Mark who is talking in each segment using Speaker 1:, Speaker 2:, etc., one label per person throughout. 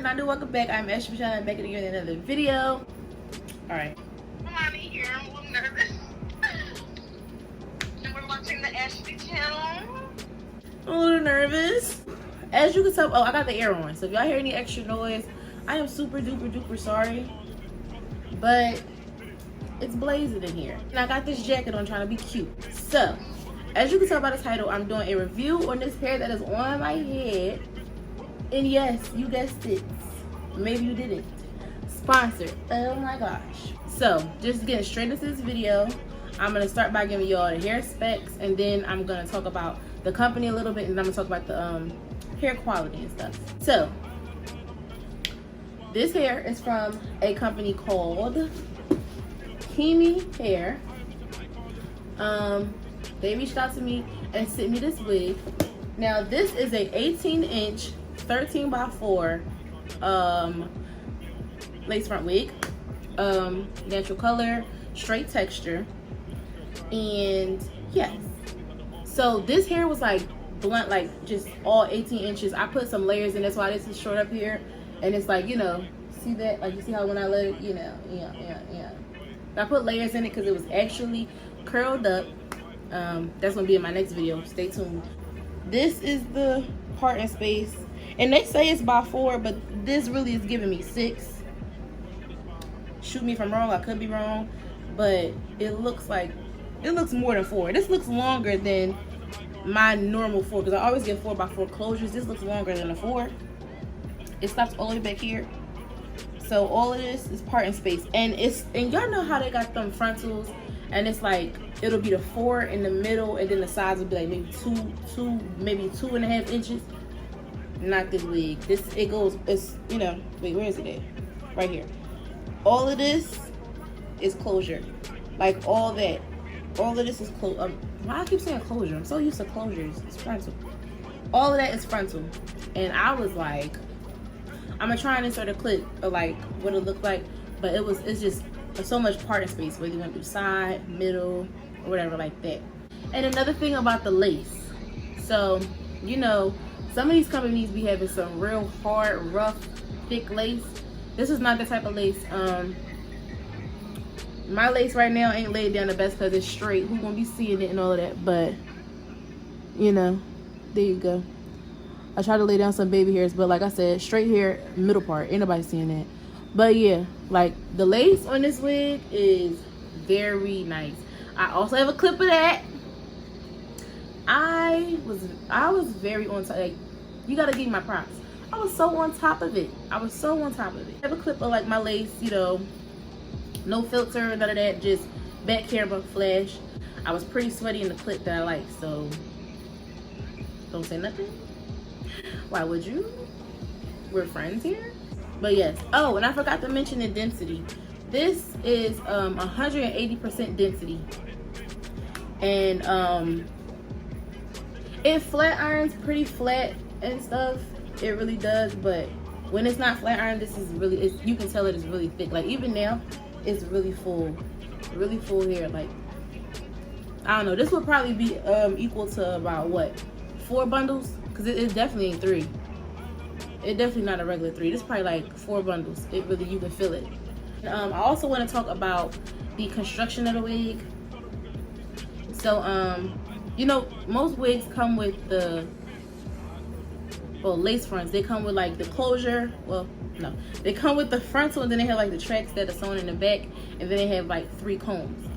Speaker 1: not new, welcome back. I'm Ashley Michelle. I'm back again in another video. Alright.
Speaker 2: Mommy here, I'm a little nervous. And we're launching the Ashley channel.
Speaker 1: I'm a little nervous. As you can tell, oh, I got the air on. So if y'all hear any extra noise, I am super duper sorry. But it's blazing in here. And I got this jacket on trying to be cute. So, as you can tell by the title, I'm doing a review on this hair that is on my head. And yes, you guessed it. Maybe you didn't. Sponsored. Oh my gosh. So, just getting straight into this video, I'm going to start by giving you all the hair specs. And then I'm going to talk about the company a little bit. And then I'm going to talk about the hair quality and stuff. So, this hair is from a company called Qimi Hair. They reached out to me and sent me this wig. Now, this is a 18-inch 13 by 4 lace front wig, natural color, straight texture, and yes. So this hair was like blunt, like just all 18 inches. I put some layers in, that's why this is short up here, and it's like, you know, see that, like you see how when I let it, you know, yeah. I put layers in it because it was actually curled up. That's gonna be in my next video. Stay tuned. This is the parting space. And they say it's by 4, but this really is giving me 6. Shoot me if I'm wrong, I could be wrong. But it looks more than 4. This looks longer than my normal 4, because I always get 4 by 4 closures. This looks longer than a 4. It stops all the way back here. So all of this is parting space. And y'all know how they got them frontals, and it's like it'll be the 4 in the middle, and then the sides will be like maybe maybe 2.5 inches. Not this wig. It's, you know, wait, where is it at? Right here. All of this is closure. Like all of this is closure. Why I keep saying closure? I'm so used to closures. It's frontal. All of that is frontal. And I was like, I'm gonna try and insert a clip of like what it looked like, but it's just so much parting space, whether you want to do side, middle, or whatever like that. And another thing about the lace. So, you know, some of these companies be having some real hard, rough, thick lace. This is not the type of lace. My lace right now ain't laid down the best because it's straight. Who gonna be seeing it and all of that? But, you know, there you go. I try to lay down some baby hairs, but like I said, straight hair, middle part. Ain't nobody seeing that. But yeah, like the lace on this wig is very nice. I also have a clip of that. I was very on top. Like, you gotta give me my props. I was so on top of it. I have a clip of like my lace, you know, no filter, none of that, just back camera flash. I was pretty sweaty in the clip that I like, so don't say nothing. Why would you? We're friends here. But yes. Oh, and I forgot to mention the density. This is 180% density, and it flat irons pretty flat and stuff. It really does. But when it's not flat iron, this is really, you can tell it is really thick. Like even now, it's really full hair. Like, I don't know. This would probably be equal to about what, 4 bundles? Because it definitely ain't 3. It's definitely not a regular 3. This is probably like 4 bundles. It really, you can feel it. I also want to talk about the construction of the wig. So, you know, most wigs come with the, well, lace fronts. They come with like the closure. Well, no, they come with the frontal, and then they have like the tracks that are sewn in the back, and then they have like 3 combs.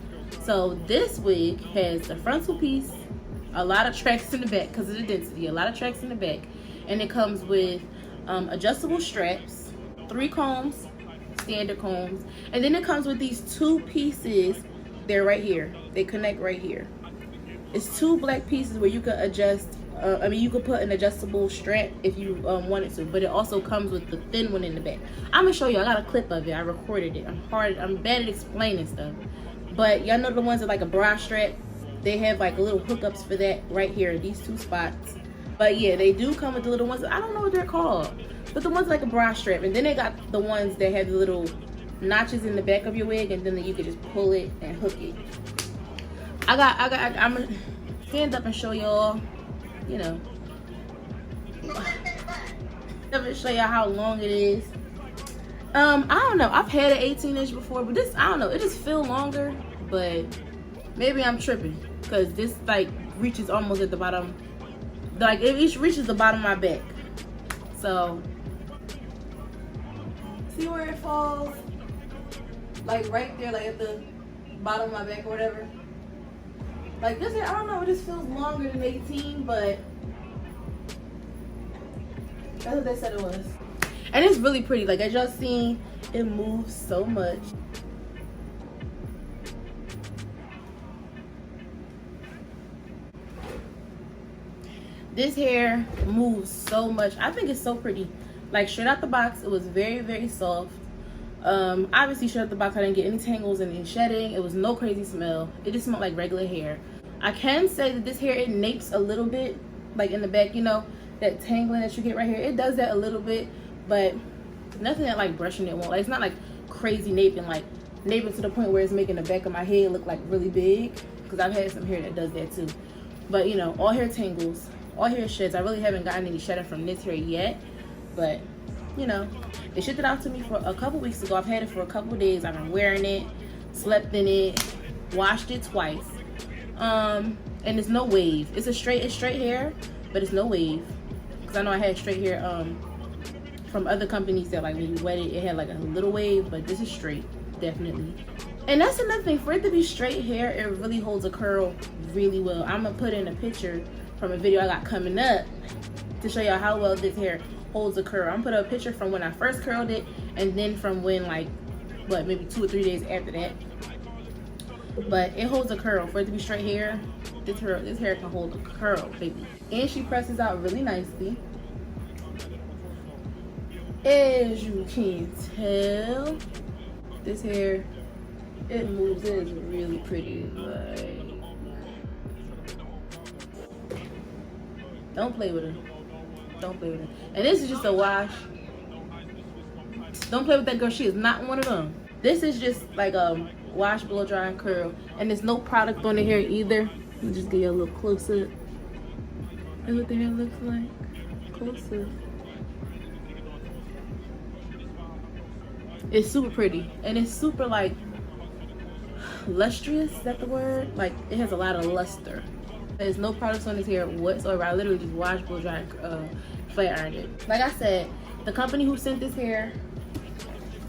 Speaker 1: So this wig has the frontal piece, a lot of tracks in the back because of the density, a lot of tracks in the back, and it comes with adjustable straps, 3 combs, standard combs, and then it comes with these 2 pieces. They're right here. They connect right here. It's 2 black pieces where you can adjust. You could put an adjustable strap if you wanted to, but it also comes with the thin one in the back. I'm gonna show you. I got a clip of it. I recorded it. I'm bad at explaining stuff, but y'all know the ones that like a bra strap. They have like little hookups for that right here, these 2 spots. But yeah, they do come with the little ones. I don't know what they're called, but the ones like a bra strap. And then they got the ones that have the little notches in the back of your wig, and then you can just pull it and hook it. I'm gonna stand up and show y'all, you know. Let me show y'all how long it is. I don't know. I've had an 18-inch before, but this, I don't know. It just feel longer, but maybe I'm tripping because this like reaches almost at the bottom. Like it reaches the bottom of my back. So see where it falls? Like right there, like at the bottom of my back or whatever. Like this, I don't know. It just feels longer than 18, but that's what they said it was. And it's really pretty. Like as y'all seen, it moves so much. This hair moves so much. I think it's so pretty. Like straight out the box, it was very, very soft. Obviously straight out the box, I didn't get any tangles and any shedding. It was no crazy smell. It just smelled like regular hair. I can say that this hair, it napes a little bit, like in the back, you know, that tangling that you get right here. It does that a little bit, but nothing that like brushing it won't. Like it's not like crazy naping, like naping to the point where it's making the back of my head look like really big, because I've had some hair that does that too. But you know, all hair tangles, all hair sheds. I really haven't gotten any shedding from this hair yet, but you know, they shipped it out to me for a couple weeks ago. I've had it for a couple days. I've been wearing it, slept in it, washed it twice. And it's no wave. It's straight hair, but it's no wave. Cause I know I had straight hair from other companies that like when you wet it, it had like a little wave, but this is straight, definitely. And that's another thing, for it to be straight hair, it really holds a curl really well. I'm gonna put in a picture from a video I got coming up to show y'all how well this hair holds a curl. I'm gonna put a picture from when I first curled it, and then from when like, what, maybe 2 or 3 days after that. But it holds a curl. For it to be straight hair, this hair can hold a curl, baby. And she presses out really nicely. As you can tell, this hair, it moves. It is really pretty. Like, don't play with her. Don't play with her. And this is just a wash. Don't play with that girl. She is not one of them. This is just like a wash, blow dry, and curl. And there's no product on the hair either. Let me just get you a little closer. That's what the hair looks like. Closer. It's super pretty. And it's super like lustrous. Is that the word? Like it has a lot of luster. There's no products on this hair whatsoever. I literally just washed, blow dry, flat ironed it. Like I said, the company who sent this hair,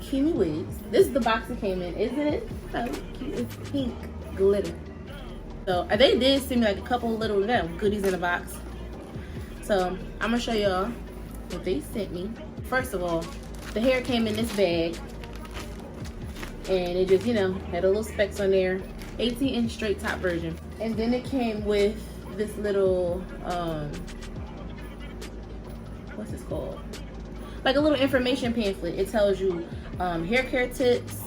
Speaker 1: Qimi Wigs. This is the box it came in, isn't it? So cute. It's pink glitter. So they did send me like a couple little goodies in the box. So I'm gonna show y'all what they sent me. First of all, the hair came in this bag, and it just, you know, had a little specs on there. 18-inch straight top version. And then it came with this little what's this called? Like a little information pamphlet. It tells you hair care tips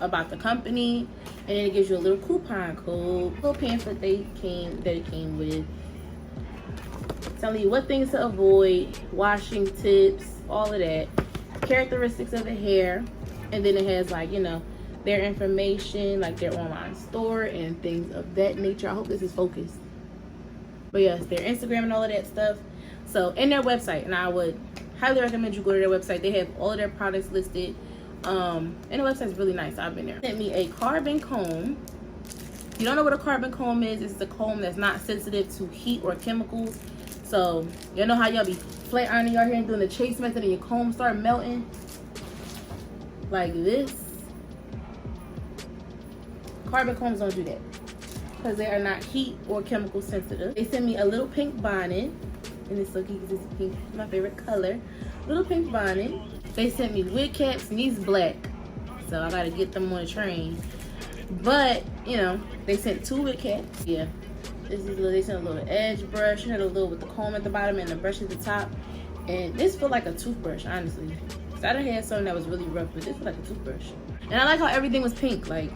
Speaker 1: about the company, and then it gives you a little coupon code. Little pamphlet that it came with, telling you what things to avoid, washing tips, all of that, characteristics of the hair, and then it has like, you know, their information, like their online store and things of that nature. I hope this is focused. But yes, their Instagram and all of that stuff. So, and their website, and I would highly recommend you go to their website. They have all of their products listed. And the website's really nice. I've been there. Sent me a carbon comb. If you don't know what a carbon comb is, it's a comb that's not sensitive to heat or chemicals. So, you know how y'all be flat ironing your hair and doing the chase method and your comb start melting? Like this. Carbon combs don't do that because they are not heat or chemical sensitive. They sent me a little pink bonnet, and it's so cute because it's pink, my favorite color. Little pink bonnet. They sent me wig caps, and these black, so I gotta get them on the train. But you know, they sent 2 wig caps. Yeah, this is they sent a little edge brush. You had a little with the comb at the bottom and the brush at the top, and this felt like a toothbrush, honestly. So I done had something that was really rough, but this was like a toothbrush. And I like how everything was pink. Like,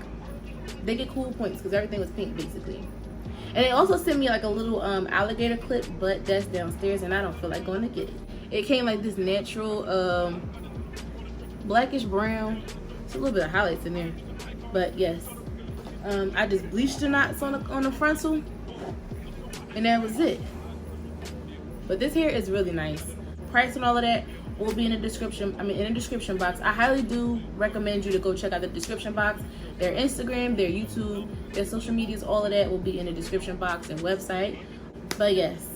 Speaker 1: they get cool points because everything was pink basically. And they also sent me like a little alligator clip, but that's downstairs and I don't feel like going to get it. It came like this natural blackish brown. It's a little bit of highlights in there, but yes, I just bleached the knots on the frontal, and that was it. But this hair is really nice. Price and all of that, will be in the description. In the description box. I highly do recommend you to go check out the description box. Their Instagram, their YouTube, their social medias, all of that will be in the description box and website. But yes,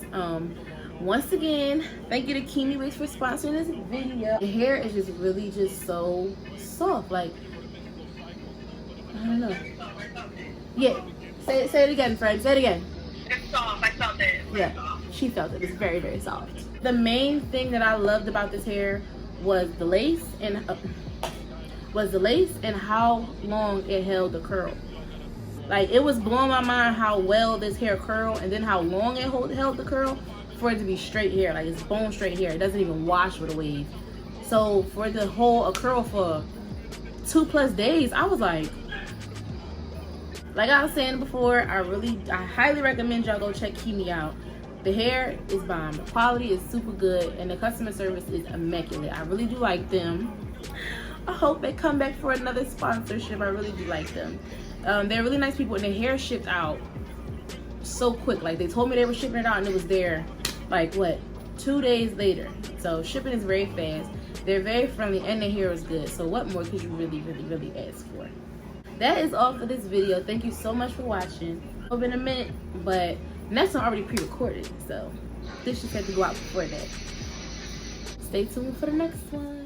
Speaker 1: once again, thank you to Qimi Wigs for sponsoring this video. The hair is just really just so soft. Like, I don't know. Yeah, say it again, friend. Say it again.
Speaker 2: It's soft. I felt it.
Speaker 1: Yeah, she felt it. It's very, very soft. The main thing that I loved about this hair was the lace and how long it held the curl. Like, it was blowing my mind how well this hair curled and then how long it held the curl for it to be straight hair. Like, it's bone straight hair. It doesn't even wash with a wave. So for it to hold a curl for 2+ days, I was like I was saying before, I highly recommend y'all go check Qimi out. The hair is bomb. The quality is super good and the customer service is immaculate. I really do like them. I hope they come back for another sponsorship. I really do like them. They're really nice people and their hair shipped out so quick. Like, they told me they were shipping it out and it was there like what, 2 days later. So shipping is very fast. They're very friendly and the hair is good. So what more could you really, really, really ask for? That is all for this video. Thank you so much for watching. It's been a minute, but next one already pre-recorded, so this just had to go out before that. Stay tuned for the next one.